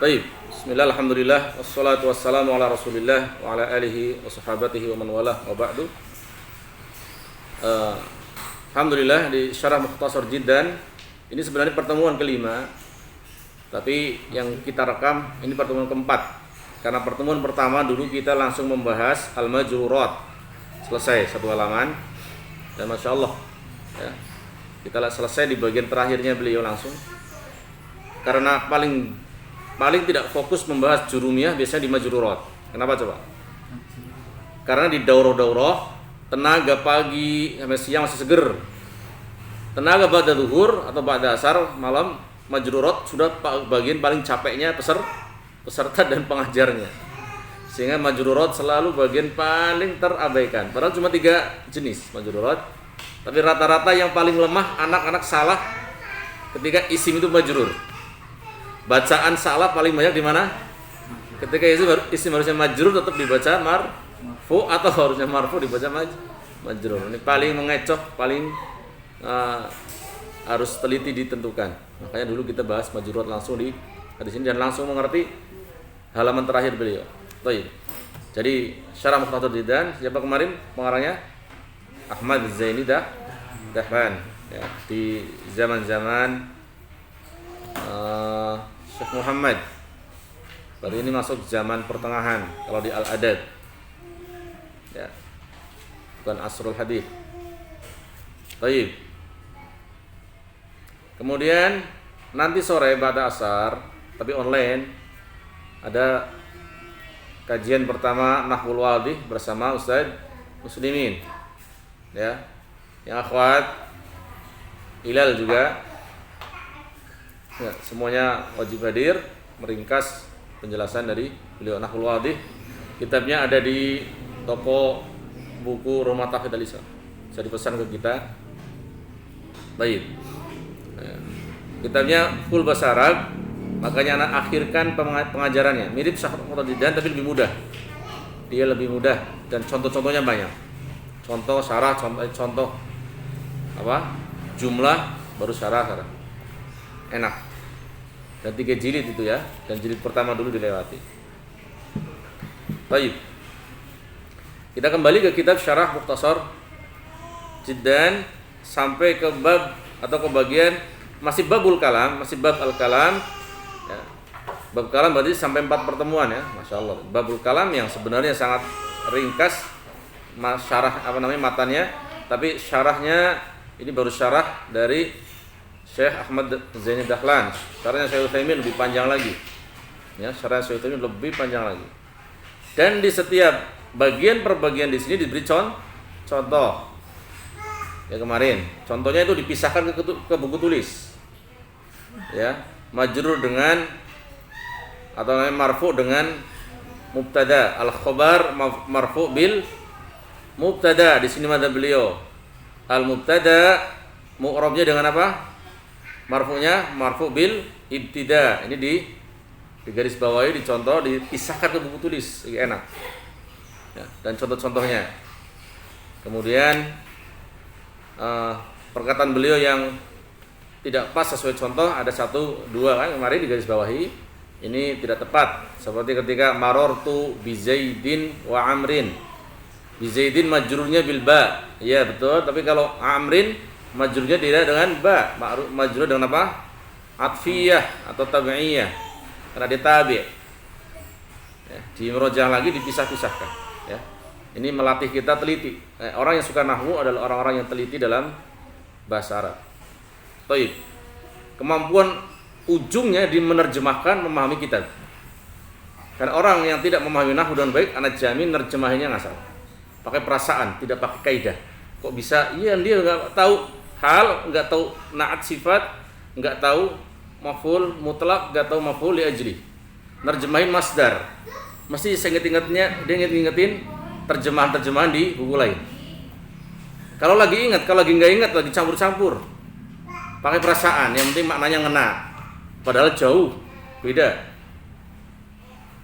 Baik, bismillah, alhamdulillah, wassalatu wassalamu ala rasulillah wa ala alihi wa sahabatihi wa man walah wa ba'du. Alhamdulillah, di syarah Mukhtasar Jiddan, ini sebenarnya pertemuan kelima, tapi yang kita rekam ini pertemuan keempat. Karena pertemuan pertama dulu kita langsung membahas al-majrurat, selesai satu halaman, dan masya Allah ya, kita selesai di bagian terakhirnya beliau langsung. Karena paling tidak fokus membahas jurumiyah biasanya di majrurat. Kenapa coba? Karena di daurah-daurah tenaga pagi sampai siang masih seger. Tenaga ba'da zuhur atau ba'da asar malam majrurat sudah bagian paling capeknya peserta dan pengajarnya. Sehingga majrurat selalu bagian paling terabaikan. Padahal cuma 3 jenis majrurat. Tapi rata-rata yang paling lemah anak-anak salah ketika isim itu majrur. Bacaan salah paling banyak di mana? Ketika isim harusnya majrur tetap dibaca marfu atau harusnya marfu dibaca majrur. Ini paling mengecoh, paling harus teliti ditentukan. Makanya dulu kita bahas majrurat langsung di sini dan langsung mengerti halaman terakhir beliau. Baik. Jadi syarah Mukhtasar Jiddan, siapa kemarin pengarangnya? Ahmad Zaini Dahlan ya, di zaman-zaman Syekh Muhammad. Baru ini masuk zaman pertengahan kalau di Al-Adad. Ya. Bukan Asrul Hadith. Baik. Kemudian nanti sore pada asar, tapi online, ada kajian pertama Nahwul Wadih bersama Ustaz Muslimin. Ya. Yang akhwat Hilal juga. Ya, semuanya wajib hadir, meringkas penjelasan dari beliau. Nahwul Wadih, kitabnya ada di toko buku Rumah Tafid Alisa. Bisa dipesan ke kita. Baik. Ya. Kitabnya full bahasa Arab, makanya anak akhirkan pengajarannya. Mirip Syarah Mukhtasar Jiddan tapi lebih mudah. Dia lebih mudah dan contoh-contohnya banyak. Contoh syarah, contoh apa? Jumlah baru syarah. Enak. Dan 3 jilid itu ya. Dan jilid pertama dulu dilewati. Baik. Kita kembali ke kitab Syarah Mukhtasar Jiddan sampai ke bab atau ke bagian masih babul kalam, masih bab al-kalam ya. Bab kalam berarti sampai 4 pertemuan ya. Masya Allah. Babul kalam yang sebenarnya sangat ringkas, syarah matannya, tapi syarahnya ini baru syarah dari Syekh Ahmad Zaini Dahlan. Syarahnya Syekh Utsaimin lebih panjang lagi. Ya, syarah Syekh Utsaimin lebih panjang lagi. Dan di setiap bagian per bagian di sini diberi contoh. Ya kemarin, contohnya itu dipisahkan ke buku tulis. Ya, majrur dengan atau marfu dengan mubtada, al-khabar marfu bil mubtada. Di sini ada beliau. Al-mubtada mu'rabnya dengan apa? Marfu'nya marfu bil ibtida. Ini di garis bawahi, dicontoh, dipisahkan ke buku tulis, enak. Ya, dan contoh-contohnya. Kemudian perkataan beliau yang tidak pas sesuai contoh ada 1, 2 kan kemarin di garis bawahi. Ini tidak tepat. Seperti ketika marortu bi Zaidin wa Amrin. Bi Zaidin majrurnya bil ba. Iya betul, tapi kalau Amrin majrurnya tidak dengan ba, majrur dengan apa? Atfiyah atau tabi'iyah. Karena dia tabi'. Ya, di merojah lagi dipisah-pisahkan, ya. Ini melatih kita teliti. Orang yang suka nahwu adalah orang-orang yang teliti dalam bahasa Arab. Baik. Kemampuan ujungnya di menerjemahkan, memahami kitab. Karena orang yang tidak memahami nahwu dengan baik, anak jamin nerjemahinnya ngasal. Pakai perasaan, tidak pakai kaidah. Kok bisa? Iya, dia enggak tahu hal, enggak tahu na'at sifat, enggak tahu maf'ul mutlak, enggak tahu maf'ul li ajli. Nerjemahin masdar. Mesti saya ingat-ingatnya, dia inget-ingetin terjemahan-terjemahan di buku lain. Kalau lagi ingat, kalau lagi enggak ingat, lagi campur-campur. Pakai perasaan, yang penting maknanya ngena. Padahal jauh, beda.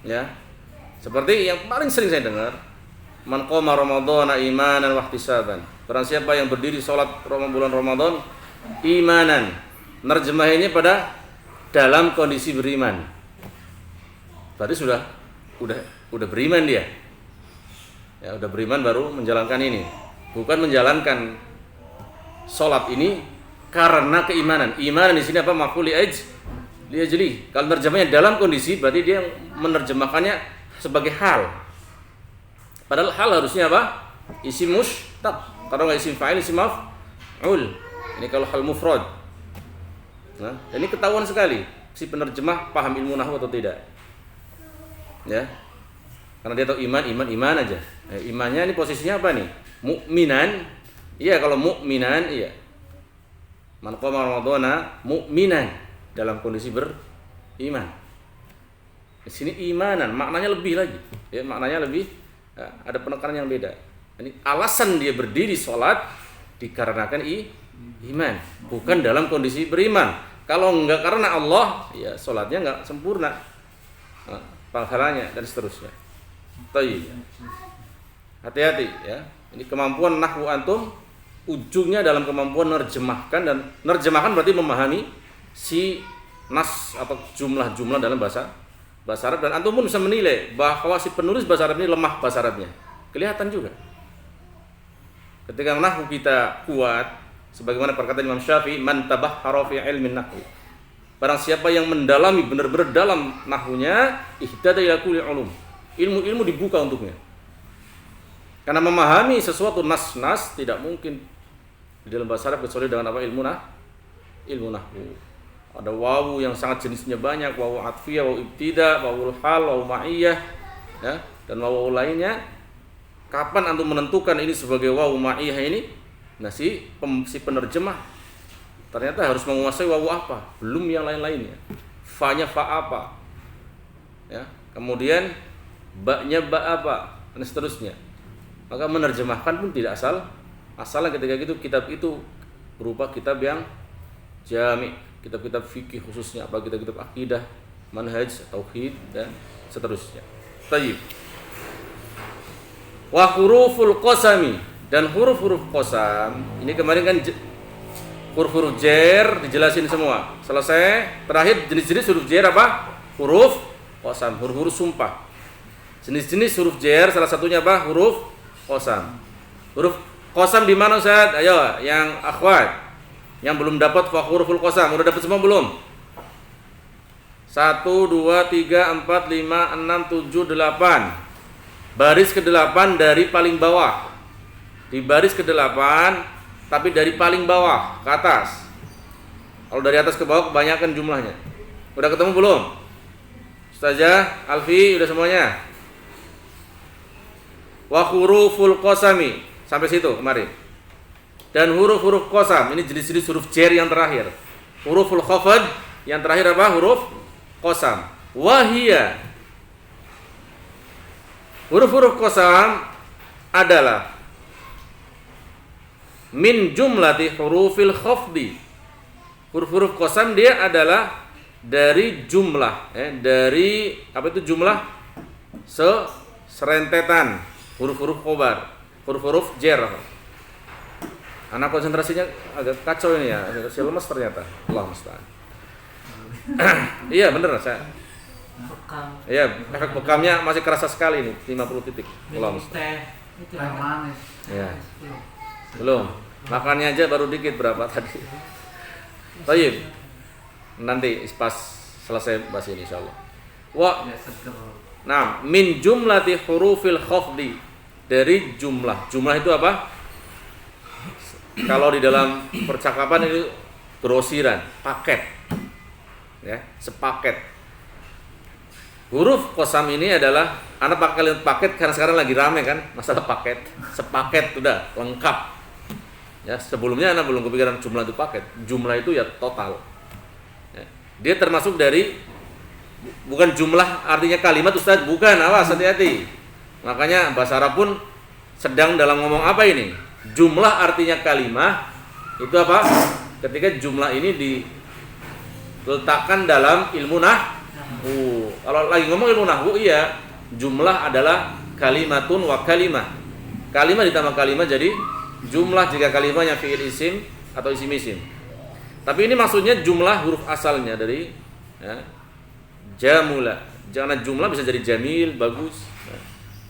Ya. Seperti yang paling sering saya dengar, man qama ramadhana imanan wa ihtisaban. Barang siapa yang berdiri salat bulan Ramadan imanan. Nerjemahinnya pada dalam kondisi beriman. berarti udah beriman dia. Ya, udah beriman baru menjalankan ini. Bukan menjalankan sholat ini karena keimanan. Iman di sini apa? Maf'ul liajli. Kalau terjemahnya dalam kondisi, berarti dia menerjemahkannya sebagai hal. Padahal hal harusnya apa? Isim mushtaq. Kalau nggak isim fa'il, isim maf'ul. Ini kalau hal mufrad. Nah, ini ketahuan sekali si penerjemah paham ilmu nahwu atau tidak. Ya. Karena dia tahu iman aja. Imannya ini posisinya apa nih? Mukminan. Iya, kalau mukminan iya. Man qama ramadhana mukminan, dalam kondisi beriman. Di sini imanan maknanya lebih lagi. Ya, maknanya lebih ada penekanan yang beda. Ini alasan dia berdiri sholat dikarenakan iman, bukan dalam kondisi beriman. Kalau enggak karena Allah, ya sholatnya enggak sempurna, pahalanya dan seterusnya. Tayyib. Hati-hati ya. Ini kemampuan nahwu antum ujungnya dalam kemampuan nerjemahkan, dan nerjemahkan berarti memahami si nas atau jumlah-jumlah dalam bahasa Arab, dan antum pun bisa menilai bahwa si penulis bahasa Arab ini lemah bahasa Arabnya. Kelihatan juga. Ketika nahwu kita kuat, sebagaimana perkataan Imam Syafi'i, man tabahhara fi ilmin nahwu. Barang siapa yang mendalami benar-benar dalam nahwunya, ihtada ila kulli ulum. Ilmu-ilmu dibuka untuknya. Karena memahami sesuatu nas-nas tidak mungkin di dalam bahasa Arab kecuali dengan apa? Ilmu nahwu. Ada wawu yang sangat jenisnya banyak, wawu atfiyah, wawu ibtida, wawu hal, wawu ma'iyah, ya, dan wawu lainnya. Kapan antum menentukan ini sebagai wawu ma'iyah ini? Nah, si penerjemah ternyata harus menguasai wawu apa, belum yang lain-lainnya. Fa-nya fa apa? Ya, kemudian ba-nya ba apa, dan seterusnya. Maka menerjemahkan pun tidak asalan ketika itu kitab itu berupa kitab yang jami', kitab-kitab fikih khususnya, apa kitab-kitab akidah, manhaj, tauhid dan seterusnya. Tayyib. Wa huruful qasami, dan huruf-huruf qasam ini kemarin kan huruf-huruf jar dijelasin semua. Selesai. Terakhir jenis-jenis huruf jar apa? Huruf qasam, huruf-huruf sumpah. Jenis-jenis huruf jar salah satunya apa? Huruf qasam. Huruf qasam di mana Ustaz? Ayo, yang akhwat yang belum dapat fa huruful qasam, udah dapat semua belum? 1 2 3 4 5 6 7 8. Baris ke-8 dari paling bawah. Di baris ke-8 tapi dari paling bawah ke atas. Kalau dari atas ke bawah kebanyakan jumlahnya. Udah ketemu belum? Ustazah, Alfi, udah semuanya? Wa huruful qasami, sampai situ kemarin. Dan huruf-huruf qasam, ini jenis-jenis huruf jar yang terakhir. Huruful khafad yang terakhir apa? Huruf qasam. Wahia, huruf-huruf qasam adalah min jumlati hurufil khafdi. Huruf-huruf qasam dia adalah dari jumlah, dari apa itu jumlah serentetan huruf-huruf khobar, huruf-huruf jar. Anak konsentrasinya agak kacau ini ya, agak lemas ternyata. Allah musta'an. Iya bener saya. Iya, efek bekamnya masih kerasa sekali nih, 50 titik. Allah musta'an. Ya. Belum. Makannya aja baru dikit, berapa tadi. Tayyib. Nanti pas selesai bahas ini insyaallah. Nah, min jumlati hurufil khafdi, dari jumlah. Jumlah itu apa? Kalau di dalam percakapan itu grosiran, paket. Ya, sepaket. Huruf qasam ini adalah anak pakai paket karena sekarang lagi rame kan masalah paket. Sepaket udah lengkap. Ya, sebelumnya anak belum kepikiran jumlah itu paket. Jumlah itu ya total. Ya, dia termasuk dari bukan jumlah artinya kalimat Ustaz, bukan, awas hati-hati. Makanya bahasa Arab pun sedang dalam ngomong apa ini? Jumlah artinya kalimat itu apa? Ketika jumlah ini diletakkan dalam ilmu nahwu. Kalau lagi ngomong ilmu nahwu iya, jumlah adalah kalimatun wa kalimah. Kalimat ditambah kalimat jadi jumlah jika kalimatnya fi'il isim atau isim isim. Tapi ini maksudnya jumlah huruf asalnya dari ya, jamula. Jangan jumlah bisa jadi jamil, bagus.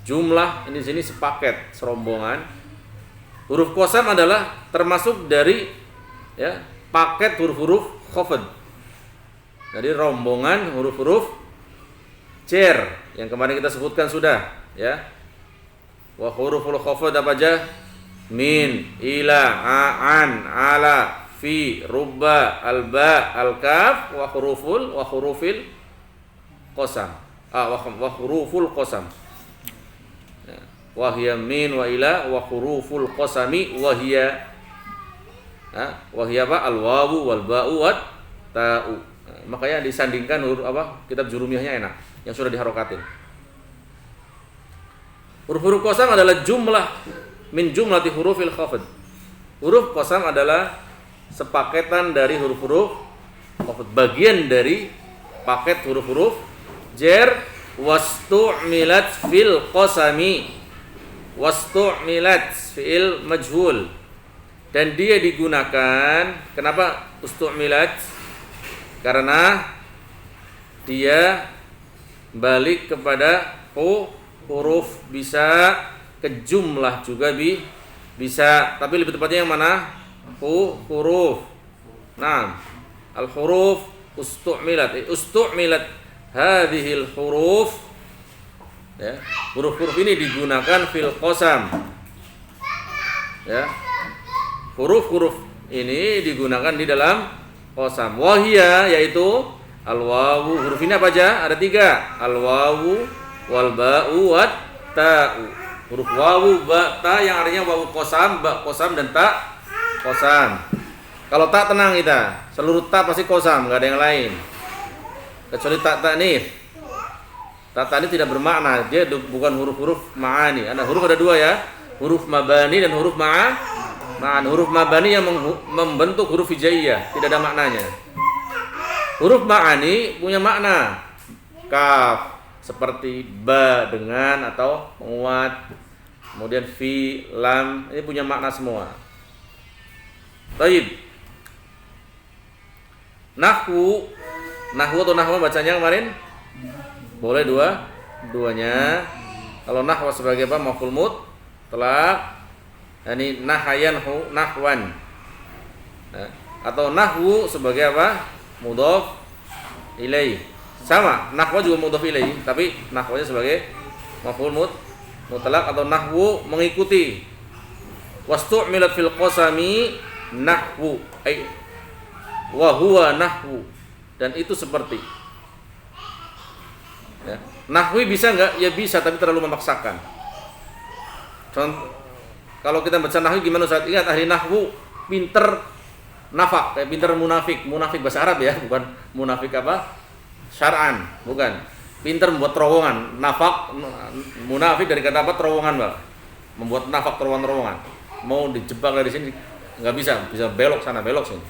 Jumlah ini sini sepaket, serombongan. Huruf qasam adalah termasuk dari ya, paket huruf-huruf khafd. Jadi rombongan huruf-huruf jar yang kemarin kita sebutkan sudah, ya. Wa huruful khafd apa aja? Min, ila, an, ala, fi, rubba, alba, alkaf, wa hurufil qasam. Wa huruful qasam. Wa hiya min wa ila wa huruful qasami wa hiya apa? Al-wawu wal ba'u wat ta'u. Makanya disandingkan huruf apa? Kitab jurumiyahnya enak yang sudah diharokatin. Huruf-huruf qasam adalah jumlah min jumlati hurufil khafd. Huruf qasam adalah sepaketan dari huruf-huruf khafd, bagian dari paket huruf-huruf jar. Wastu'milat fil qasami. Wastu'milat fi'il majhul, dan dia digunakan. Kenapa ustu'milat? Karena dia balik kepada huruf, bisa ke jumlah juga bisa, tapi lebih tepatnya yang mana? Huruf. Nah, al-huruf ustu'milat hadhil huruf, ya, huruf-huruf ini digunakan fil qasam, ya, huruf-huruf ini digunakan di dalam qasam. Wahia, yaitu al-wawu. Huruf ini apa aja? Ada 3. Al-wawu wal ba'u wat ta'u. Huruf wawu, ba, ta yang artinya wawu qasam, ba qasam, dan ta qasam. Kalau ta tenang kita, seluruh ta pasti qasam, enggak ada yang lain. Kecuali ta ta'nits. Ta ta'nits tidak bermakna, dia bukan huruf-huruf ma'ani. Huruf ada 2 ya, huruf mabani dan huruf ma'an. Huruf mabani yang membentuk huruf hijaiyah, tidak ada maknanya. Huruf ma'ani punya makna. Kaf seperti ba, dengan atau menguat. Kemudian fi, lam, ini punya makna semua. Baik. Nahwu atau nahwa bacanya kemarin? Boleh duanya. Kalau nahwa sebagai apa? Maf'ul mutlaq. Ini nahwan. Nah, atau nahwu sebagai apa? Mudhaf ilaih. Sama, nahwa juga mudhaf ilaih, tapi nahwanya sebagai maf'ul mutlaq atau nahwu mengikuti. Wastu'milat fil qasami nahwu, wa huwa nahwu, dan itu seperti. Ya. Nahwi bisa enggak? Ya bisa, tapi terlalu memaksakan. Contoh, kalau kita baca nahwi gimana Ustaz? Ingat ahli nahwu pinter nafak, kayak pinter munafik bahasa Arab ya, bukan munafik apa? Syar'an, bukan. Pinter membuat terowongan. Nafak, munafik dari kata apa? Terowongan, Bang. Membuat nafak terowongan. Mau dijebak dari sini enggak bisa belok sana, belok sini.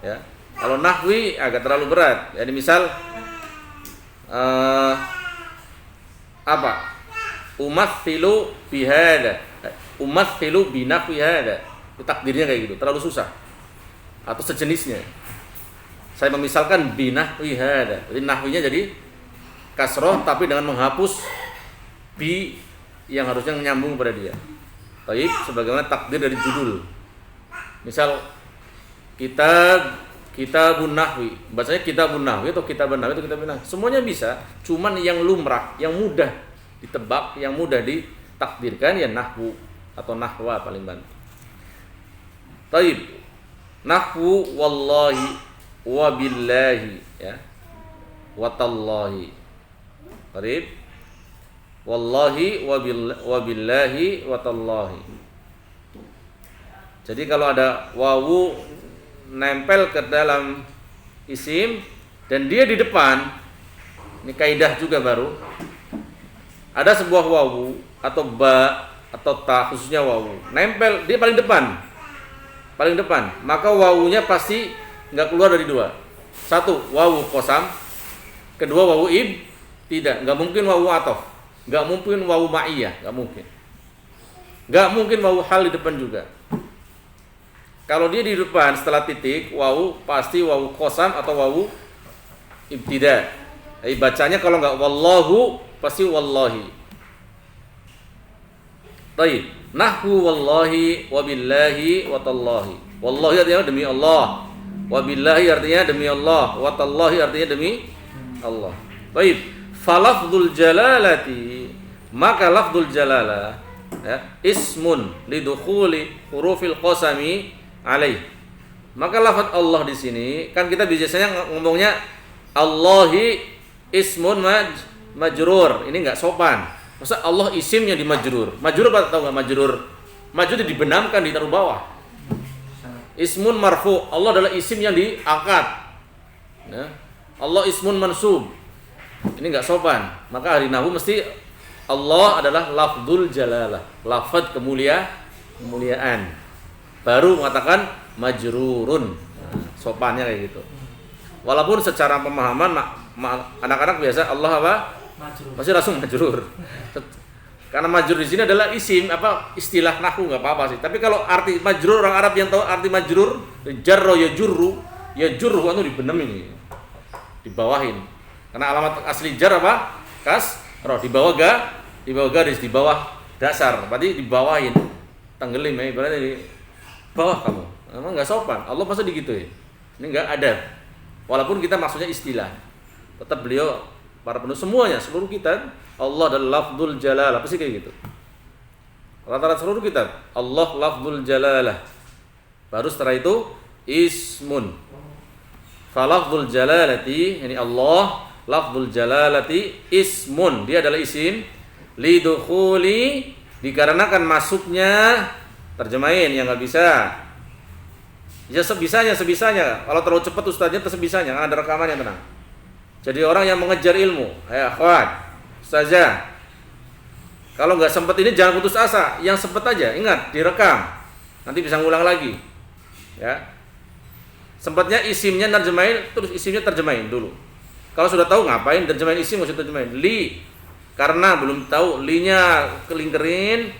Ya. Kalau nahwi agak terlalu berat. Jadi misal apa? Umatsilu bihada. Umatsilu binahwi hada. Itu takdirnya kayak gitu, terlalu susah. Atau sejenisnya. Saya memisalkan binahwi hada. Jadi nahwinya jadi kasroh tapi dengan menghapus bi yang harusnya menyambung pada dia. Taib sebagaimana takdir dari judul. Misal kitabun nahwi, bacanya kitabun nahwi atau kitabun nahwi atau kitabun nahwi. Semuanya bisa, cuman yang lumrah, yang mudah ditebak, yang mudah ditakdirkan ya nahwu atau nahwa paling bantu. Taib. Nahwu wallahi wa billahi, ya. Wa tallahi. Taib. Wallahi wa billahi wa tallahi. Jadi kalau ada wawu nempel ke dalam isim dan dia di depan, ini kaidah juga baru. Ada sebuah wawu atau ba atau ta, khususnya wawu, nempel dia paling depan, maka wawunya pasti nggak keluar dari 2. 1 wawu qasam, kedua wawu tidak, nggak mungkin wawu atof, nggak mungkin wawu ma'iyah, nggak mungkin wawu hal di depan juga. Kalau dia di depan setelah titik wawu, pasti wawu qasam atau wawu ibtida. Jadi bacanya kalau enggak wallahu pasti wallahi. Baik, nahwu wallahi wabillahi watallahi. Wallahi artinya demi Allah. Wabillahi artinya demi Allah. Watallahi artinya demi Allah. Baik, falafdzul jalalati, maka lafdzul jalalah ya, ismun lidukhuli hurufil qasami alaih. Maka lafaz Allah di sini kan kita biasanya ngomongnya Allahi ismun majrur. Ini enggak sopan. Masa Allah isim yang dimajrur. Majrur apa tahu enggak majrur? Majrur itu dibenamkan, ditaruh bawah. Ismun marfu. Allah adalah isim yang diangkat. Ya. Allah ismun mansub. Ini enggak sopan. Maka hari nahwu mesti Allah adalah lafdzul jalalah, lafaz kemuliaan. Baru mengatakan majrurun. Nah, sopannya kayak gitu. Walaupun secara pemahaman anak-anak biasa Allah apa? Majrur. Pasti langsung majrur. Karena majrur di sini adalah isim istilah nahwu enggak apa-apa sih. Tapi kalau arti majrur, orang Arab yang tahu arti majrur, jarra yajurru itu dibenemin, dibawahin. Karena alamat asli jar apa? Kasrah, di bawah garis, di bawah dasar. Berarti dibawahin. Tenggelim ya, ibaratnya di bawah kamu. Emang enggak sopan. Allah pasti digituin. Ini enggak ada. Walaupun kita maksudnya istilah. Tetap beliau para penulis seluruh kita Allah adalah lafdzul jalalah, pasti kayak gitu. Rata-rata seluruh kitab Allah lafdzul jalalah. Baru setelah itu ismun. Fa lafdzul jalalati, ini Allah lafdzul jalalati ismun, dia adalah isim lidukhuli, dikarenakan masuknya, terjemahin yang enggak bisa. Ya sebisanya. Kalau terlalu cepat ustaznya sebisanya, ada rekamannya, tenang. Jadi orang yang mengejar ilmu, ya akhwat, ustazah, kalau nggak sempat ini jangan putus asa, yang sempat aja, ingat direkam, nanti bisa ngulang lagi, ya. Sempatnya isimnya terjemahin, terus isimnya terjemahin dulu. Kalau sudah tahu ngapain terjemahin isim, maksud terjemahin li, karena belum tahu linya kelingkerin,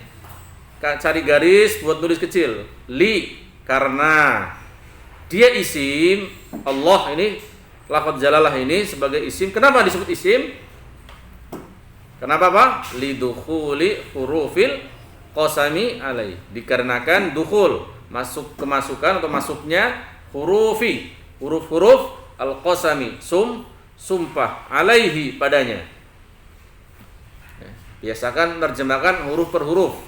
cari garis buat tulis kecil, li, karena dia isim Allah ini lafaz jalalah ini sebagai isim. Kenapa disebut isim? Kenapa Pak? Lidukhuli hurufil qasami alai. Dikarenakan dukhul, kemasukan atau masuknya huruf-huruf al-qasami, sumpah alaihi padanya. Biasakan terjemahkan huruf per huruf,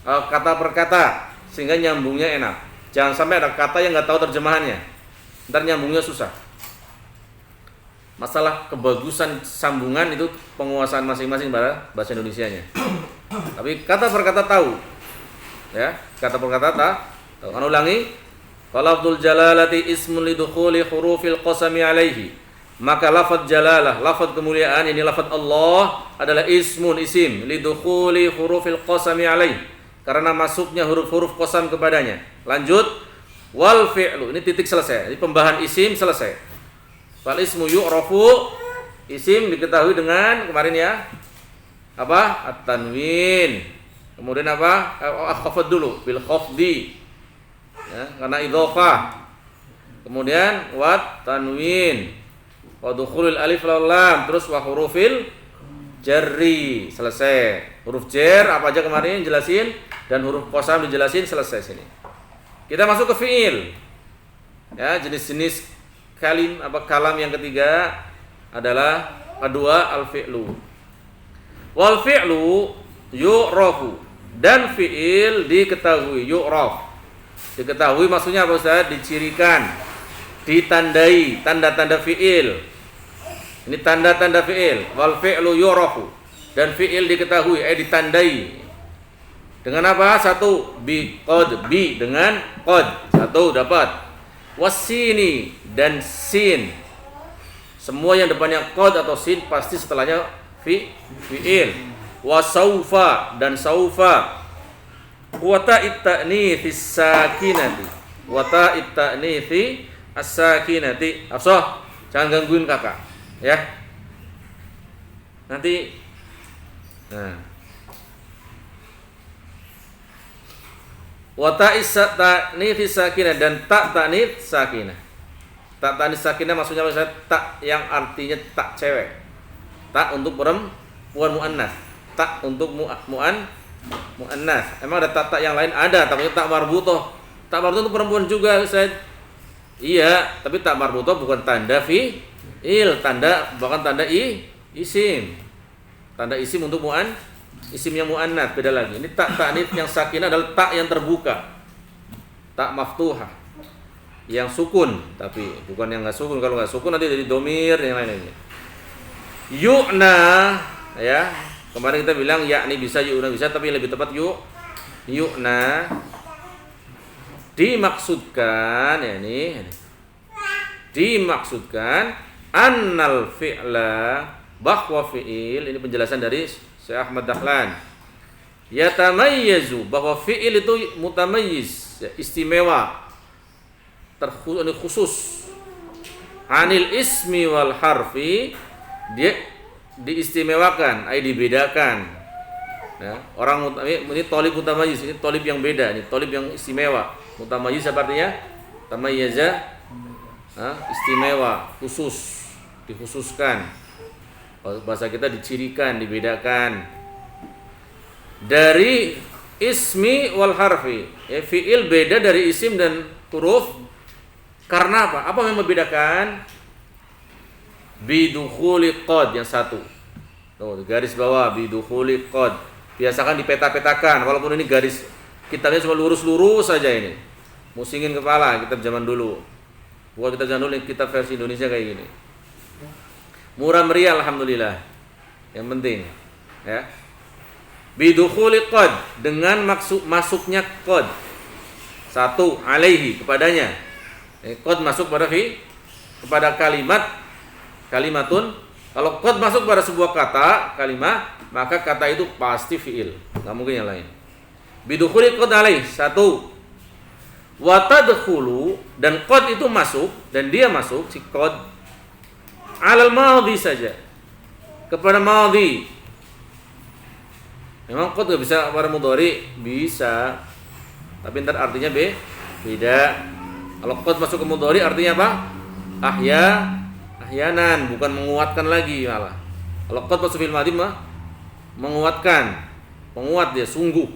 kata per kata, sehingga nyambungnya enak. Jangan sampai ada kata yang nggak tahu terjemahannya, ntar nyambungnya susah. Masalah kebagusan sambungan itu penguasaan masing-masing bahasa Indonesianya. Tapi kata per kata tahu, ya, kata per kata tahu. Kan ulangi, lafdzul jalalati ismun lidukhuli hurufil qasami alaihi. Maka lafaz jalalah, lafaz kemuliaan, ini lafaz Allah adalah ismun, isim lidukhuli hurufil qasami alaihi, karena masuknya huruf-huruf qasam kepadanya. Lanjut, wal fi'lu, ini titik selesai. Ini pembahasan isim selesai. Fal ismu yu'rafu, isim diketahui dengan kemarin ya, apa? At-tanwin. Kemudian apa? Khafad dulu, bil khafdi. Ya, karena idhofah. Kemudian wat tanwin. Wa dukhulul alif lam, terus wa hurufil jarri, selesai. Huruf jar apa aja kemarin jelasin, dan huruf qasam dijelasin, selesai sini. Kita masuk ke fiil. Ya, jenis-jenis kalam yang ketiga adalah kedua al-fi'lu. Wal fi'lu yu'rafu, dan fi'il diketahui, yu'raf. Diketahui maksudnya apa Ustaz? Dicirikan, ditandai, tanda-tanda fi'il. Ini tanda-tanda fi'il. Wal fi'lu yu'rafu, dan fi'il diketahui, ditandai. Dengan apa? Satu, bi qad, bi dengan qad. Satu dapat. Wasini, dan sin. Semua yang depannya qad atau sin pasti setelahnya fi'il. Wasaufa, dan saufa. Wa ta'it ta'nitsi sakinati. Wa ta'it ta'nitsi as-sakinati. Afsah, jangan gangguin kakak, ya. Nanti wa ta'nits sakinah, dan tak ta'nits sakinah. Tak ta'nits sakinah maksudnya tak yang artinya tak cewek. Ta untuk perempuan muannas. Ta untuk muannas. Emang ada ta yang lain? Ada, tapi ta marbutoh. Ta marbutoh untuk perempuan juga, Ustaz. Iya, tapi ta marbutoh bukan tanda fi'il, bahkan tanda isim. Tanda isim untuk isim yang muannas beda lagi. Ini ta ta'nits yang sakinah adalah ta yang terbuka. Ta maftuhah. Yang sukun, tapi bukan yang enggak sukun. Kalau enggak sukun nanti jadi domir yang lain-lainnya. Yu'na, ya. Kemarin kita bilang yakni bisa, yu'na bisa, tapi lebih tepat yu'na. Dimaksudkan, ya ini. Dimaksudkan annal fi'la, bahwa fi'il, ini penjelasan dari Syekh Ahmad Dahlan. Yatamayyazu, bahwa fi'il itu mutamayyiz, ya, istimewa, khusus. Anil ismi wal harfi, dia diistimewakan, dibedakan. Ya, orang ini tolib mutamayyiz, ini tolib yang beda, ini tolib yang istimewa. Mutamayyiz artinya tamayyaza, istimewa, khusus, dikhususkan. Bahasa kita dicirikan, dibedakan. Dari ismi wal harfi, ya, fi'il beda dari isim dan huruf. Karena apa? Apa yang membedakan? Bidukhuli qad, yang satu. Tuh, garis bawah bidukhuli qad. Biasakan dipeta-petakan, walaupun ini garis kitabnya cuma lurus-lurus saja ini. Musingin kepala kitab zaman dulu. Bukan kitab zaman dulu, kitab versi Indonesia kayak gini. Murah meriah alhamdulillah. Yang penting, ya. Bidukhuli qad, dengan masuknya qad. Satu, alaihi, kepadanya. Qad masuk kepada kalimatun. Kalau qad masuk pada sebuah kata, kalimat, maka kata itu pasti fi'il, enggak mungkin yang lain. Bidukhuli qad alaih, satu. Wa tadkhulu, dan qad itu masuk, dan dia masuk si qad alal madhi saja, kepada madhi. Memang qad enggak bisa pada mudhari, bisa. Tapi ntar artinya beda. Kalau qad masuk ke mudhari artinya apa? Ahyanan, bukan menguatkan lagi malah. Kalau qad masuk fil madhi mah menguatkan, penguat dia, sungguh.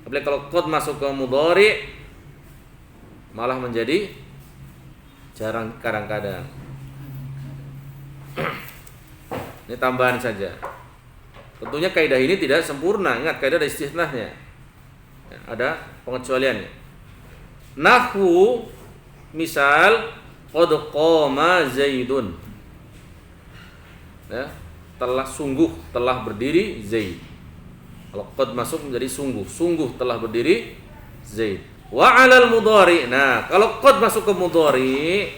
Tapi kalau qad masuk ke mudhari malah menjadi jarang, kadang-kadang. Ini tambahan saja. Tentunya kaidah ini tidak sempurna. Ingat, kaidah ada istisnahnya. Ada pengecualiannya. Nahwu, misal qad qama Zaidun. Ya, telah berdiri Zaid. Kalau qad masuk menjadi sungguh telah berdiri Zaid. Wa 'alal mudhari. Nah, kalau qad masuk ke mudhari,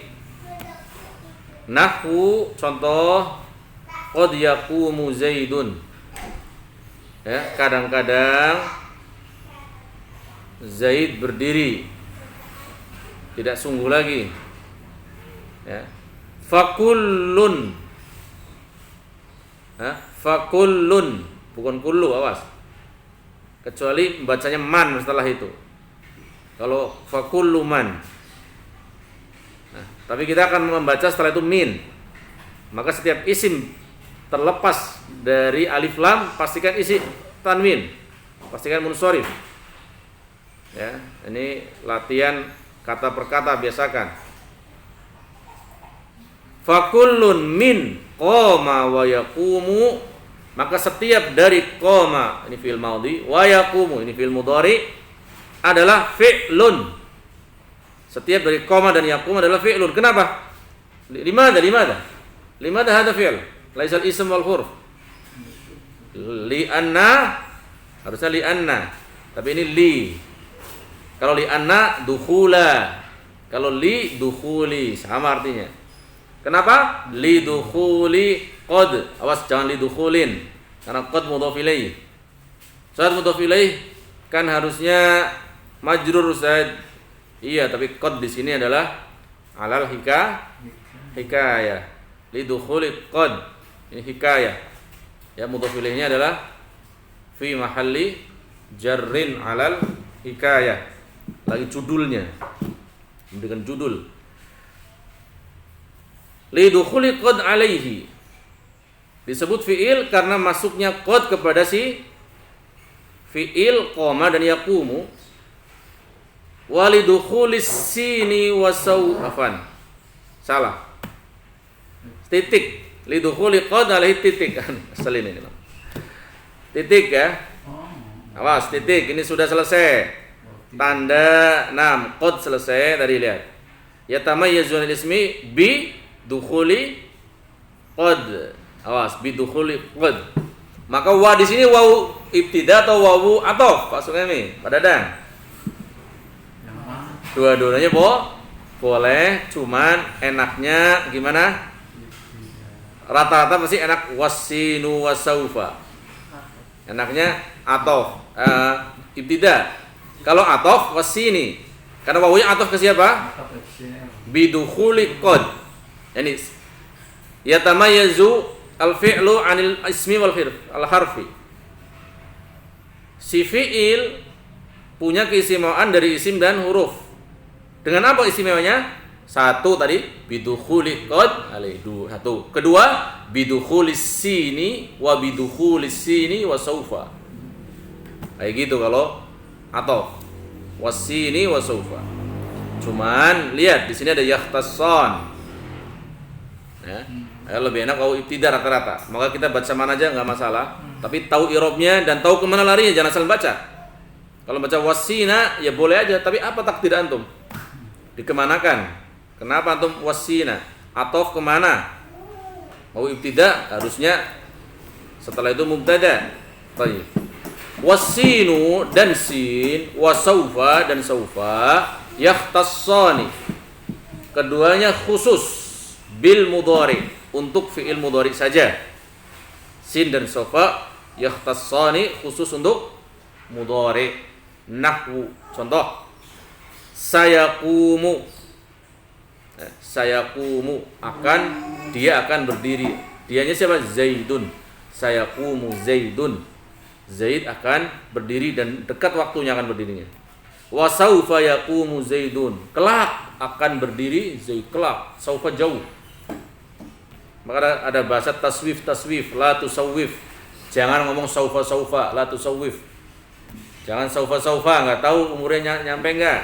nahwu contoh qad yaqumu Zaidun. Ya, kadang-kadang Zaid berdiri, tidak sungguh lagi. Ya. Fakullun. Fakullun, bukan kullu, awas. Kecuali bacanya man setelah itu. Kalau fakullu man. Nah, tapi kita akan membaca setelah itu min. Maka setiap isim terlepas dari alif lam pastikan isi tanwin, pastikan munsharif. Ya, ini latihan kata per kata, biasakan. Fakullun min qama wa yaqumu, maka setiap dari qama, ini fi'il madhi, wa yaqumu, ini fi'il mudhari, adalah fi'lun. Setiap dari qama dan yaqum adalah fi'lun. Kenapa? Limada hadha fi'l? Laisa al-ism wal huruf. Li'anna, harusnya li'anna, tapi ini li. Kalau li'anna dukhula, kalau li dukhuli, sama artinya. Kenapa? Li dukhuli qad. Awas, jangan li dukhulin, karena qad mudhaf ilaih. Saat mudhaf ilaih kan harusnya majrur, Ustaz. Iya, tapi qad di sini adalah alal hikayah. Li dukhuli qad. Ini hikayah. Ya, mudhaf ilaihnya adalah fi mahalli jarrin alal hikayah. Lagi judulnya. Memberikan judul. Li dukhuli qad alaihi. Disebut fi'il karena masuknya qad kepada si fi'il qoma dan yaqumu. Walidukhulis sini wasawfan. Salah. Titik. Lidukhuli qad alaihi titik. Asal ini. Titik ya. Awas, titik. Ini sudah selesai. Tanda 6 qad selesai tadi lihat. Yatamayyazul ismi bi dukhuli qad. Awas, bi dukhuli qad. Maka wa di sini wawu ibtida atau wawu ataf Pak Sugemi, Pak Dadang. Dua-duanya boleh, cuman enaknya gimana? Rata-rata pasti enak wasinu wasaufa. Enaknya ataf ibtida. Kalau ataf wasini. Karena wawunya ataf ke siapa? Bidukhuli qad. Yani yatamayyazu al-fi'lu 'anil ismi wal harfi. Si fi'il punya keistimewaan dari isim dan huruf. Dengan apa istimewanya? Satu tadi bidukhuli qad alaihi. Satu. Kedua bidukhulis sini wa bidukhulis sini wa saufa. Kayak gitu kalau atau wasini wa saufa. Cuman lihat di sini ada yakhtassan. Ya. Lebih enak kalau ibtida rata-rata. Maka kita baca mana aja enggak masalah. Tapi tahu i'rabnya dan tahu kemana larinya, jangan asal baca. Kalau baca wasina ya boleh aja, tapi apa takdir antum? Dikemanakan? Kenapa antum wasina? Atof kemana? Mau ibtida harusnya setelah itu mubtada. Baik. Wasinu dan sin, wasaufa dan saufa yakhtassani. Keduanya khusus bil mudhari, untuk fi'il mudhari saja. Sin dan saufa yakhtassani khusus untuk mudhari. Nahwu contoh sayaqumu. Sayaqumu dia akan berdiri. Dianya siapa? Zaidun. Sayaqumu Zaidun. Zaid akan berdiri dan dekat waktunya akan berdirinya. Wa saufa yaqumu Zaidun. Kelak akan berdiri Zaid, kelak. Saufa jauh. Maka ada bahasa taswif, la tusawwif. Jangan ngomong saufa, la tusawwif. Jangan saufa, enggak tahu umurnya nyampe enggak.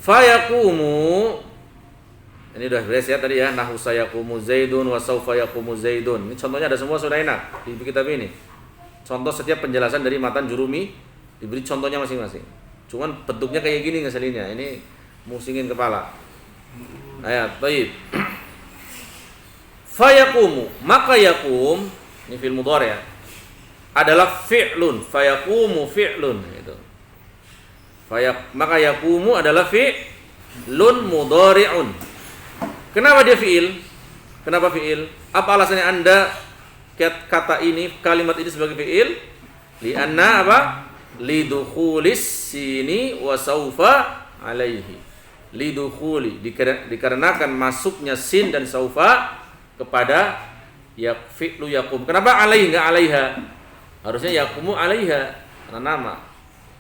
Fayaqumu. Ini udah beres ya tadi ya, nahwu sayaqumu Zaidun wa saufa yaqumu Zaidun. Ini contohnya ada semua, sudah enak di kitab ini. Contoh setiap penjelasan dari matan Jurumi diberi contohnya masing-masing. Cuman bentuknya kayak gini ngeselinnya. Ini musingin kepala. Ayat, baik. Fayaqumu, maka yaqum, ini fi'il mudhari ya, adalah fi'lun. Fayaqumu fi'lun gitu. Maka yaqumu adalah fi'lun mudhari'un. Kenapa dia fi'il? Kenapa fi'il? Apa alasannya Anda kata ini, kalimat ini sebagai fi'il? Li'anna apa? Lidukhulis sini wa saufa alaihi. Lidukhuli, dikarenakan masuknya sin dan saufa kepada fi'lu yaqum. Kenapa alaihi enggak alaiha? Harusnya yaqumu alaiha karena nama.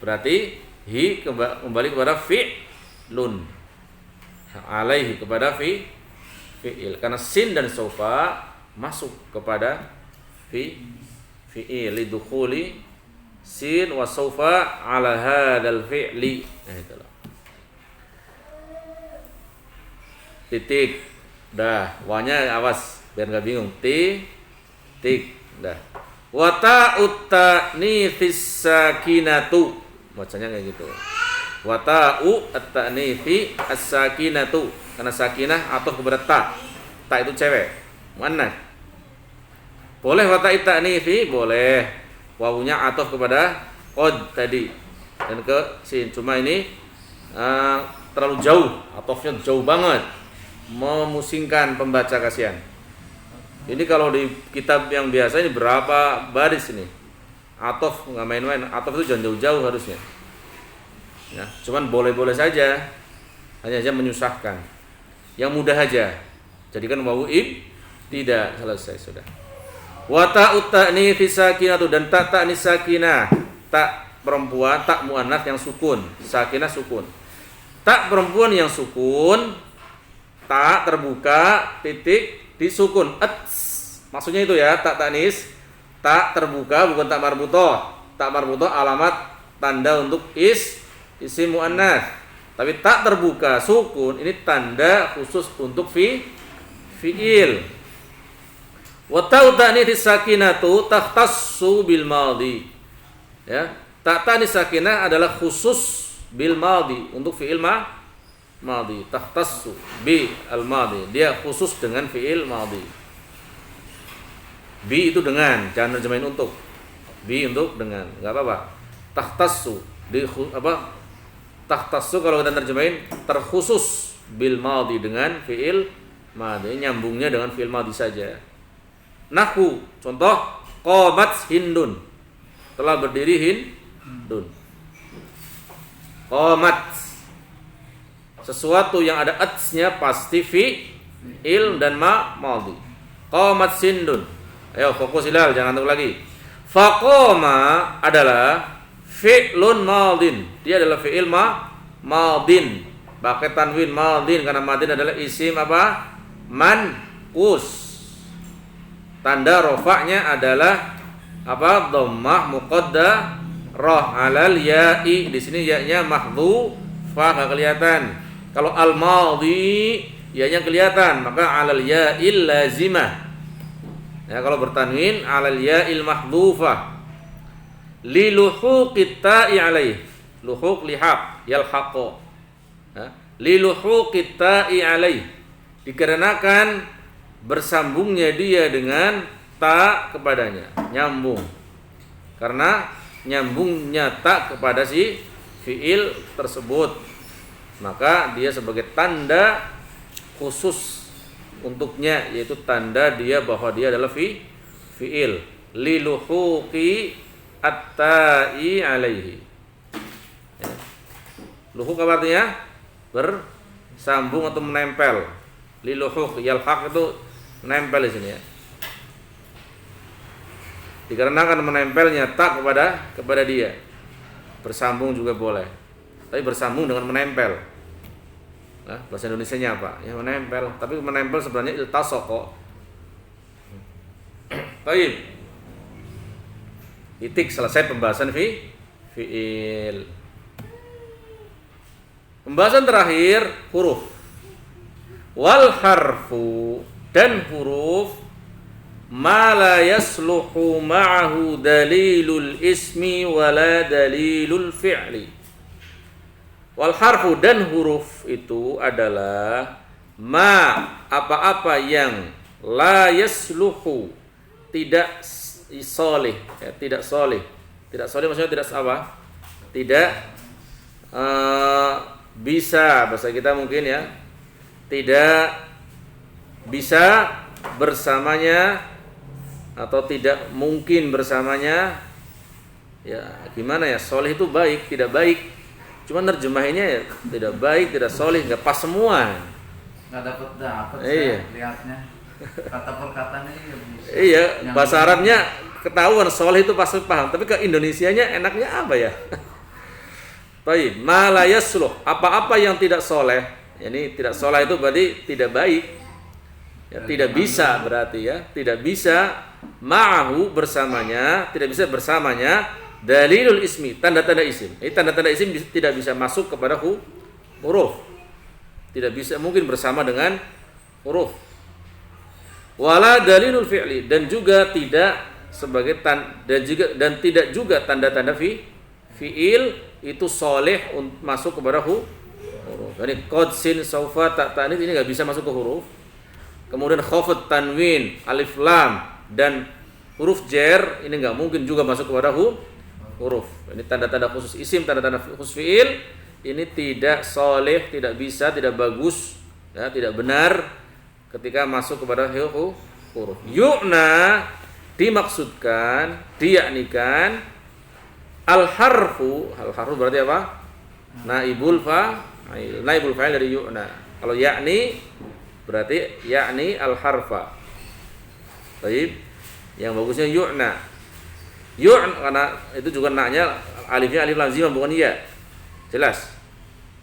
Berarti hi kembali kepada fi'lun. Alaihi kepada fi'il. Karena sin dan saufa masuk kepada fi'il. Lidukhuli sin wa saufa ala hadzal fi'li. Nah itulah. Titik. Dah, wanya awas biar enggak bingung. Titik. Dah. Wa ta'ut ta'nitsis sakinatu. Bacanya kayak gitu. Wa ta'u at-ta'nifi as-sakinatu. Karena sakinah atau kepada ta. Ta itu cewek. Mana? Boleh wa ta'it ta'nifi, boleh. Wawunya atau kepada qad tadi. Dan ke sin. Cuma ini terlalu jauh, atofnya jauh banget. Memusingkan pembaca, kasihan. Ini kalau di kitab yang biasa ini berapa baris ini? Atof nggak main-main. Atof itu jangan jauh-jauh harusnya. Ya, cuman boleh-boleh saja. Hanya saja menyusahkan. Yang mudah aja. Jadikan wawu tidak, selesai sudah. Wa ta'ut ta'nits sakinatu, dan ta ta'nis sakinah. Ta perempuan, ta muannats yang sukun. Sakinah sukun. Ta perempuan yang sukun. Ta terbuka, titik, disukun. Maksudnya itu ya, tak tanis, tak terbuka bukan tak marbutoh. Tak marbutoh alamat tanda untuk isim muannats. Tapi tak terbuka sukun ini tanda khusus untuk fiil. Wa ta'u ta'nits sakinatu takhtassu bil madhi. Ya, tak ta'nits sakinah adalah khusus bil madhi untuk fiil madhi. Takhtassu bi al madhi. Dia khusus dengan fiil madhi. Bi itu dengan, jangan terjemahin untuk. Bi untuk dengan, enggak apa-apa. Takhtassu di apa? Takhtassu kalau kita terjemahin terkhusus bil madhi dengan fiil madhi, nyambungnya dengan fiil madhi saja. Nahwu, contoh qamat hindun. Telah berdiri hindun. Qamat, sesuatu yang ada atsnya pasti fi'il dan madhi. Qamat hindun. Ayo fokus Hilal, jangan ngantuk lagi. Faqama adalah fi'lun madin. Dia adalah fi'il madin. Pakai tanwin madin karena madin adalah isim apa? Manqus. Tanda rofaknya adalah apa? Dhammah muqaddarah 'alal ya'i. Di sini ya-nya mahdhufah, enggak kelihatan. Kalau al-madhi ya-nya kelihatan, maka 'alal ya'il lazimah. Ya, kalau bertanwin 'alal ya'il mahdhufah. Li luhuqit ta'i 'alaih. Luhuq lihaq yalhaqu. Ya, li luhuqit ta'i 'alaih. Dikarenakan bersambungnya dia dengan ta kepadanya, nyambung. Karena nyambungnya ta kepada si fiil tersebut, maka dia sebagai tanda khusus untuknya, yaitu tanda dia bahwa dia adalah fiil. Liluhuqi at-ta'i alaihi. Ya. Luhuq apa artinya? Bersambung atau menempel. Liluhuq yalhaq itu menempel di sini ya. Dikarenakan menempelnya tak kepada dia. Bersambung juga boleh. Tapi bersambung dengan menempel. Nah, bahasa Indonesianya apa? Ya menempel. Tapi menempel sebenarnya iltasaqa. Baik. Titik, selesai pembahasan fiil. Pembahasan terakhir huruf. Wal harfu, dan huruf ma la yasluhu ma'ahu dalilul ismi wala dalilul fi'li. Wal harfu, dan huruf itu adalah ma, apa-apa yang la yasluhu, tidak soleh, ya, tidak soleh. Tidak soleh maksudnya tidak apa? Tidak bisa, bahasa kita mungkin ya, tidak bisa bersamanya atau tidak mungkin bersamanya. Ya gimana ya, soleh itu baik, tidak baik. Cuma terjemahinnya ya tidak baik, tidak soleh, nggak pas semua. Nggak dapat iya. Lihatnya kata perkataannya ya bisa. Iya, bahasa Arabnya ketahuan soleh itu pasti paham, tapi ke Indonesianya enaknya apa ya? Baik, ma la yasluh, apa-apa yang tidak soleh. Ini tidak soleh itu berarti tidak baik. Ya, tidak bisa berarti ya, tidak bisa ma'ahu bersamanya, tidak bisa bersamanya dalilul ismi, tanda-tanda isim. Ini tanda-tanda isim tidak bisa masuk kepada huruf. Tidak bisa mungkin bersama dengan huruf. Wala dalilul fi'li, dan juga tidak sebagai dan tidak juga tanda-tanda fi'il itu soleh masuk kepada huruf. Jadi qad sin saufa ta ta'nits ini enggak bisa masuk ke huruf. Kemudian khafat tanwin alif lam dan huruf jar ini enggak mungkin juga masuk kepada huruf. Ini tanda-tanda khusus isim, tanda-tanda khusus fiil ini tidak soleh, tidak bisa, tidak bagus, ya, tidak benar ketika masuk kepada huruf. Yu'na dimaksudkan, diyaknikan al-harfu berarti apa? Naibul fa'il dari yu'na. Kalau yakni berarti yakni al-harfa. Baik. Yang bagusnya yu'na. Karena itu juga naknya alifnya alif lazimah bukan ya. Jelas.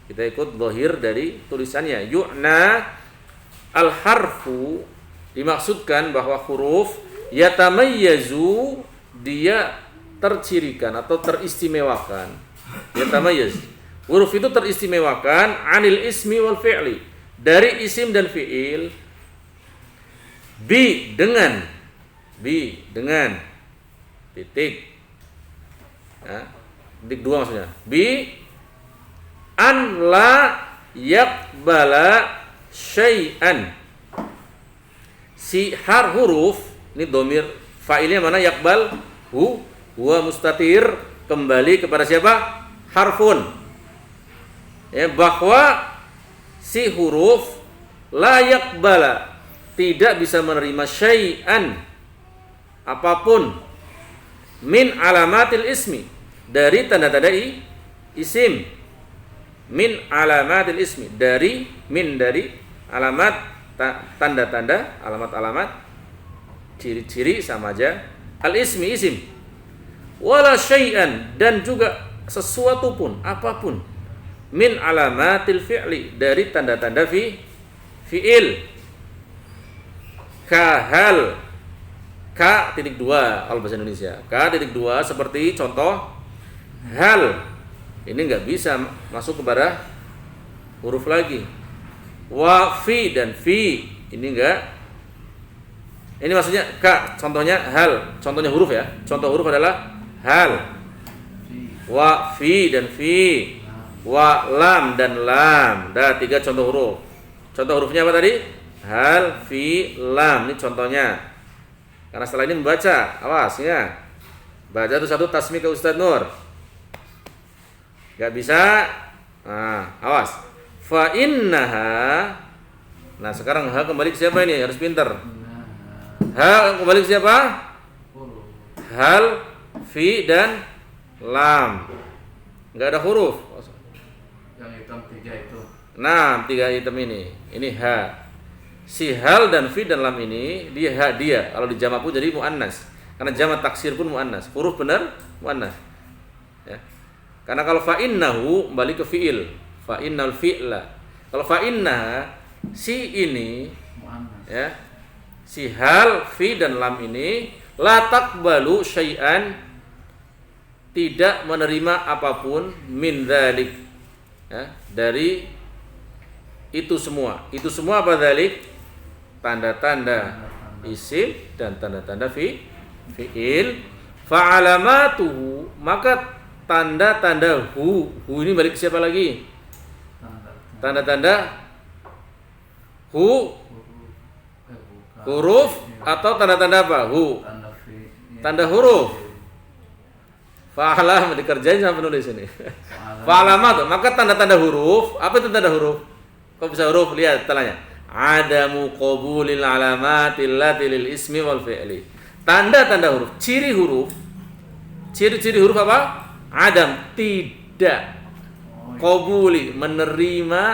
Kita ikut zahir dari tulisannya. Yu'na al-harfu Dimaksudkan bahwa huruf yatamayyazu, dia tercirikan atau teristimewakan. Yatamayyaz. Huruf itu teristimewakan anil ismi wal fi'li, dari isim dan fi'il, bi dengan titik. Ya, titik dua maksudnya. Bi an la yaqbala syai'an. Si huruf ini domir fa'ilnya mana? Yakbal, huwa mustatir, kembali kepada siapa? Harfun. Ya, bahwa si huruf la yakbala, tidak bisa menerima syai'an, apapun, min alamatil ismi, dari tanda-tanda isim, min alamatil ismi, dari alamat, tanda-tanda, alamat-alamat, ciri-ciri sama aja. Al-ismi, isim. Wala syai'an, dan juga sesuatu pun, apapun, min alamatil fi'li, dari tanda-tanda fi'il. Kahal, ka titik dua, kalau bahasa Indonesia, ka titik dua, seperti contoh hal. Ini nggak bisa masuk kepada huruf lagi. Wa fi dan fi, ini enggak. Ini maksudnya ka, contohnya hal, contohnya huruf ya. Contoh huruf adalah hal. Wa fi dan fi. Wa lam dan lam. Dah 3 contoh huruf. Contoh hurufnya apa tadi? Hal, fi, lam. Ini contohnya. Karena setelah ini membaca, awas ya. Baca satu-satu tasmi ke Ustaz Nur. Enggak bisa. Nah, awas. Fa innaha. Nah, sekarang ha kembali ke siapa ini? Harus pintar. Ha kembali ke siapa? Hal, fi dan lam. Enggak ada huruf. Yang hitam 3 itu. Nah, 3 item ini. Ini ha. Si hal dan fi dan lam ini dia ha dia. Kalau dijamak pun jadi muannas. Karena jamak taksir pun muannas. Huruf benar muannas. Ya. Karena kalau fa innahu kembali ke fiil. Fa innal fi'la. Kalau fa inna, si ini ya, si hal, fi dan lam ini la taqbalu syai'an, tidak menerima apapun, min dzalik, ya, dari itu semua. Itu semua apa dzalik? Tanda-tanda isim dan tanda-tanda fi'il. Fa alamatuhu, maka tanda-tanda hu ini balik ke siapa lagi? Tanda-tanda huruf atau tanda-tanda apa? Tanda huruf. Fa'alam dikerjain sama penulis ini. Fa'alamat, maka tanda-tanda huruf. Apa itu tanda huruf? Kok bisa huruf? Lihat telanya. Adamu qabulil alamatil lati lil ismi wal fi'li. Tanda-tanda huruf, ciri huruf. Ciri-ciri huruf apa? Adam, tidak qabuli, menerima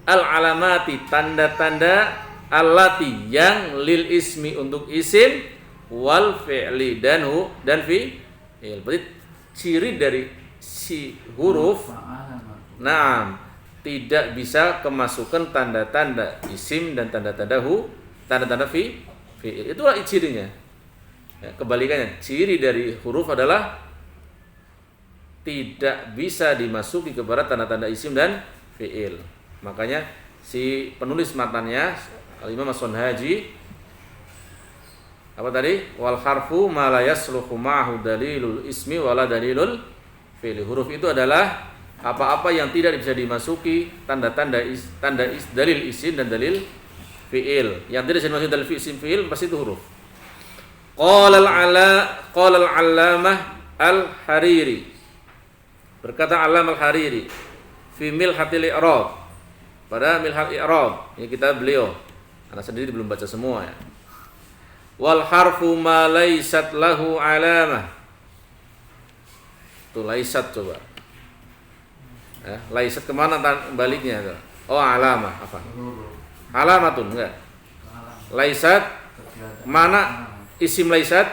al-alamati, tanda-tanda allati, yang lil ismi, untuk isim, wal fi'li, dan fi'il. Berarti ciri dari si huruf, nah, tidak bisa kemasukan tanda-tanda isim dan tanda-tanda tanda-tanda fi'il. Itulah cirinya. Ya, kebalikannya, ciri dari huruf adalah tidak bisa dimasuki kepada tanda-tanda isim dan fi'il. Makanya si penulis matanya Al-Imam As-Sunhaji apa tadi? Wal harfu ma la yasluhu ma'hu dalilul ismi wala dalilul fi'il. Huruf itu adalah apa-apa yang tidak bisa dimasuki tanda-tanda dalil isim dan dalil fi'il. Yang tidak bisa dimasuki dalil isim fi'il pasti itu huruf. Qala al-'allamah al-Hariri, berkata Allam al-Hariri fi milhatil i'rab, pada milhat i'rab, ini kita beliau, anak sendiri belum baca semua ya. Wal harfu ma laysat lahu alamah. Tuh laysat coba. Ya, laysat kemana baliknya tuh? Oh, alamah apa? Alamatun enggak? Laysat mana isim laysat?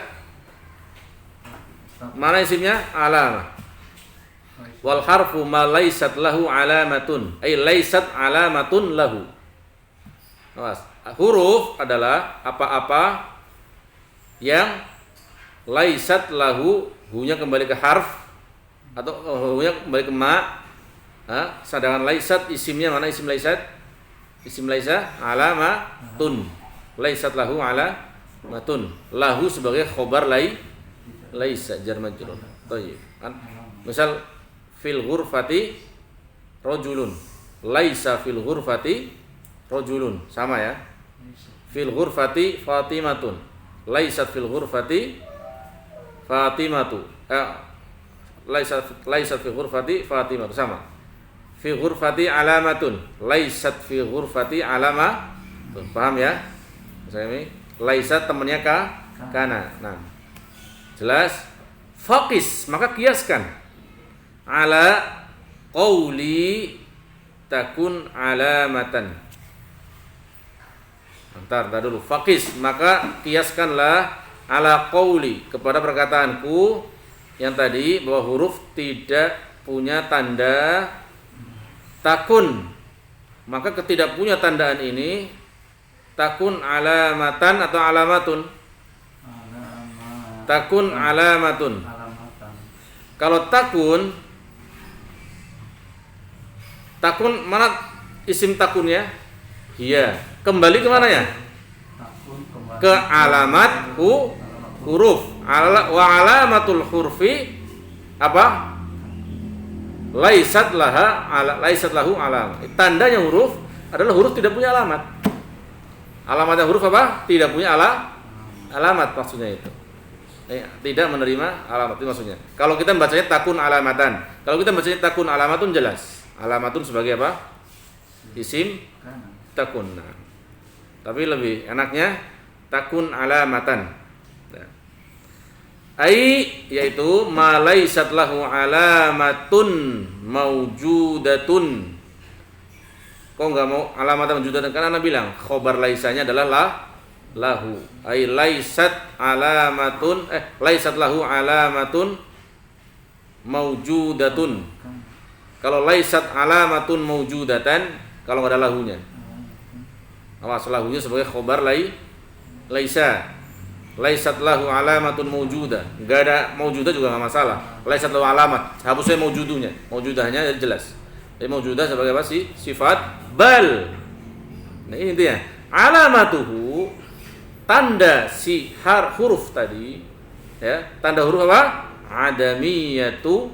Mana isimnya? Alamah. Wal harfu ma laysat lahu alamatun, ay laysat alamatun lahu. Awas, huruf adalah apa-apa yang laisat lahu, hunya kembali ke harf atau hunya kembali ke ma. Sedangkan laisat isimnya mana isim laisat? Isim laisa alamatun. Laisat lahu alamatun. Lahu sebagai khobar laisa jar majrur. Thayyib. Misal fil ghurfati rajulun. Laisa fil ghurfati rajulun. Sama ya. Fil ghurfati Fatimatun. Laisat fil ghurfati Fatimatu. Laisat fil ghurfati Fatimatu. Sama. Fi ghurfati alamatun. Laisat fi ghurfati alamatun. Paham ya? Misalnya ini laisat temannya kana. Nah. Jelas? Faqis, maka kiaskan ala qauli takun alamatan. Bentar dulu. Faqis, maka kiaskanlah ala qauli kepada perkataanku yang tadi bahwa huruf tidak punya tanda takun. Maka ketidakpunya tandaan ini takun alamatan atau alamatun? Takun alamatun. Kalau takun mana isim takunnya? Iya. Kembali ke mana ya? Ke alamat huruf. Wa alamatul hurfi apa? Laisat lahu alamat. Tandanya huruf adalah huruf tidak punya alamat. Alamatnya huruf apa? Tidak punya alamat maksudnya itu. Tidak menerima alamat itu maksudnya. Kalau kita bacanya takun alamatan. Kalau kita bacanya takun alamatun jelas. Alamatun sebagai apa? Isim takun. Nah, tapi lebih enaknya takun alamatan. Nah. Yaitu ma laisat lahu alamatun maujudatun. Kok enggak mau alamatan maujudatun? Karena Anda bilang khobar laisanya adalah lahu. Laisat alamatun laisat lahu alamatun maujudatun. Kalau laisat alamatun maujudatan, kalau enggak ada lahunya. Awas lahunya sebagai khobar laisa. Laisat lahu alamatun maujudah. Enggak ada maujudah juga enggak masalah. Laisat lahu alamat, hapusnya maujudunya. Maujudahnya jelas. Jadi maujudah sebagai apa sih? Sifat bal. Nah ini intinya. Alamatuhu, tanda si huruf tadi, ya, tanda huruf apa? Adamiyatu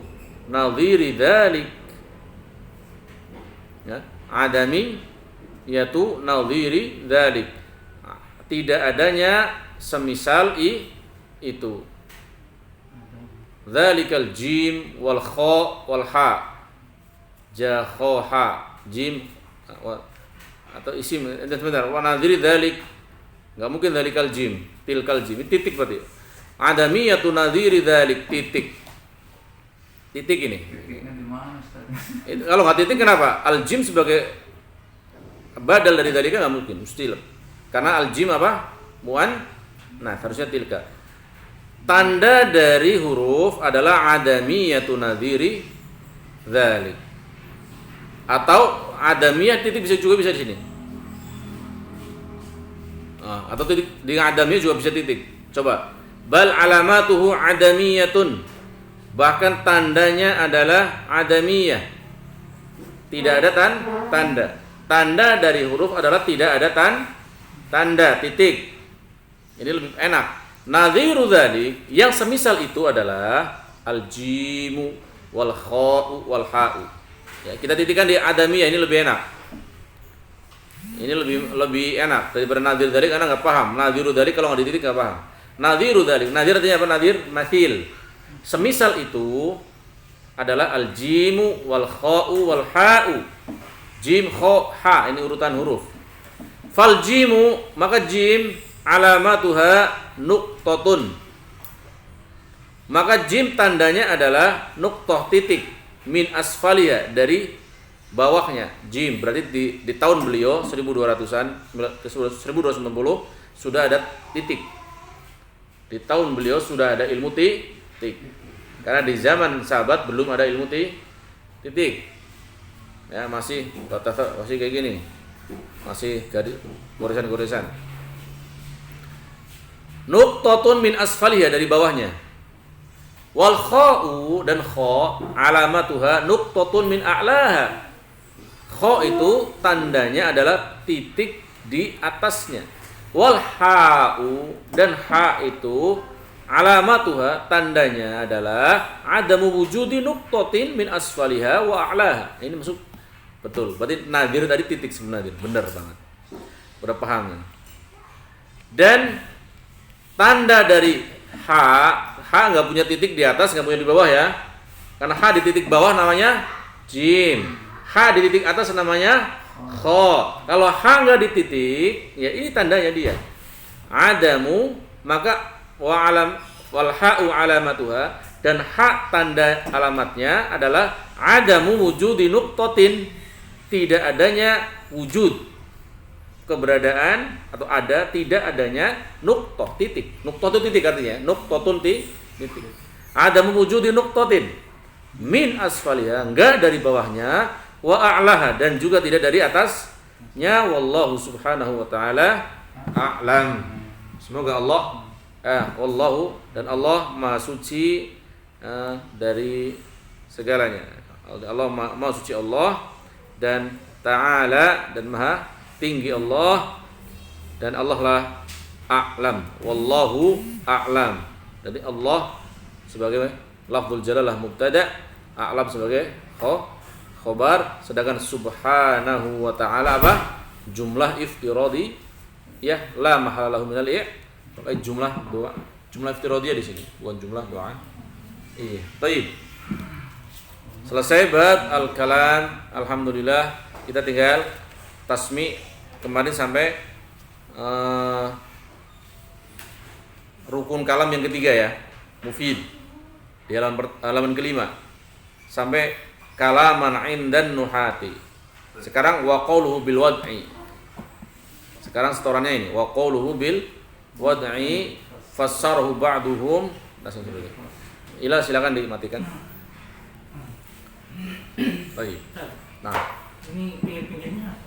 nadhiri dzalik. Ya, adamiyatu nadhiri dzalik. Tidak adanya semisal itu. Dzalikal jim wal kha wal ha. Ja kha ha jim atau isim sebentar. Wa nadhiri dzalik. Enggak mungkin dzalikal jim, tilkal jim. Ini titik berarti. Adamiyatu nadhiri dzalik titik. Titik ini. Titiknya di mana, Ustaz? Kalau enggak titik kenapa? Al jim sebagai badal dari dzalika enggak mungkin, mustahil. Karena al jim apa? Nah, harusnya tilka. Tanda dari huruf adalah adamiyatu nadhiri dzalik. Atau adamiyah titik juga bisa di sini. Atau titik di adamiyah juga bisa titik. Coba. Bal alamatuhu adamiyatun. Bahkan tandanya adalah adamiyah. Tidak ada tanda. Tanda dari huruf adalah tidak ada tanda titik. Ini lebih enak. Nadhiru dzalik, yang semisal itu adalah al-jimu wal kha'u wal ha'u. Ya, kita titikkan di adamiyah, ini lebih enak. Ini lebih enak daripada nadhir dzalik. Anda enggak paham. Nadhiru dzalik kalau enggak dititik enggak paham. Nadhiru dzalik. Nadhir artinya apa? Nadhir mathil. Semisal itu adalah al-jimu wal kha'u wal ha'u. Jim, kha, ha, ini urutan huruf. Fal jimu, maka jim alamatuha nuqtatun. Maka jim tandanya adalah nuqtah titik min asfaliya, dari bawahnya. Jim berarti di tahun beliau 1200-an 1290 sudah ada titik. Di tahun beliau sudah ada ilmu titik. Karena di zaman sahabat belum ada ilmu titik. Ya, masih kayak gini. Masih garis goresan-goresan. Nuqtatun min asfaliha, dari bawahnya. Wal kha'u, dan kha alamatuha nuqtatun min a'laha. Kha itu tandanya adalah titik di atasnya. Wal ha'u, dan ha itu alamatuha tandanya adalah adamu wujudi nuqtatin min asfaliha wa a'laha. Ini masuk betul. Berarti nadir tadi titik sebenarnya. Benar banget. Udah paham kan? Dan tanda dari ha nggak punya titik di atas, nggak punya di bawah ya. Karena ha di titik bawah namanya jim. Ha di titik atas namanya kha. Kalau ha nggak di titik, ya ini tandanya dia. Adamu, maka wal ha'u alamatuha, dan ha tanda alamatnya adalah adamu wujudi nuqtatin, tidak adanya wujud, keberadaan atau ada tidak adanya nuqtah, titik. Nuqtah itu titik artinya. Nuqtatun titik. Adamu wujudi nuqtatin min asfaliha, enggak dari bawahnya, wa a'laha, dan juga tidak dari atasnya. Wallahu subhanahu wa ta'ala a'lam. Semoga Allah wallahu, dan Allah maha suci dari segalanya. Allah maha suci Allah, dan ta'ala, dan maha tinggi Allah, dan Allah lah a'lam. Wallahu a'lam. Jadi Allah sebagai lafzul jalalah mubtada, a'lam sebagai khobar, sedangkan subhanahu wa ta'ala apa? Jumlah iftiradi ya, la mahala lahu minal jumlah doa, jumlah iftiradiyah di sini, bukan jumlah doa. Iya, baik. Selesai bab al-kalam. Alhamdulillah, kita tinggal tasmi kemarin sampai rukun kalam yang ketiga ya, mufid, di halaman kelima sampai kalaman indan nuhati. Sekarang wa qawluhu bil wad'i. Sekarang setorannya ini wa qawluhu bil wad'i fassarahu ba'duhum. Ila, silakan dimatikan. Baik. Nah, ini pinggir-pinggirnya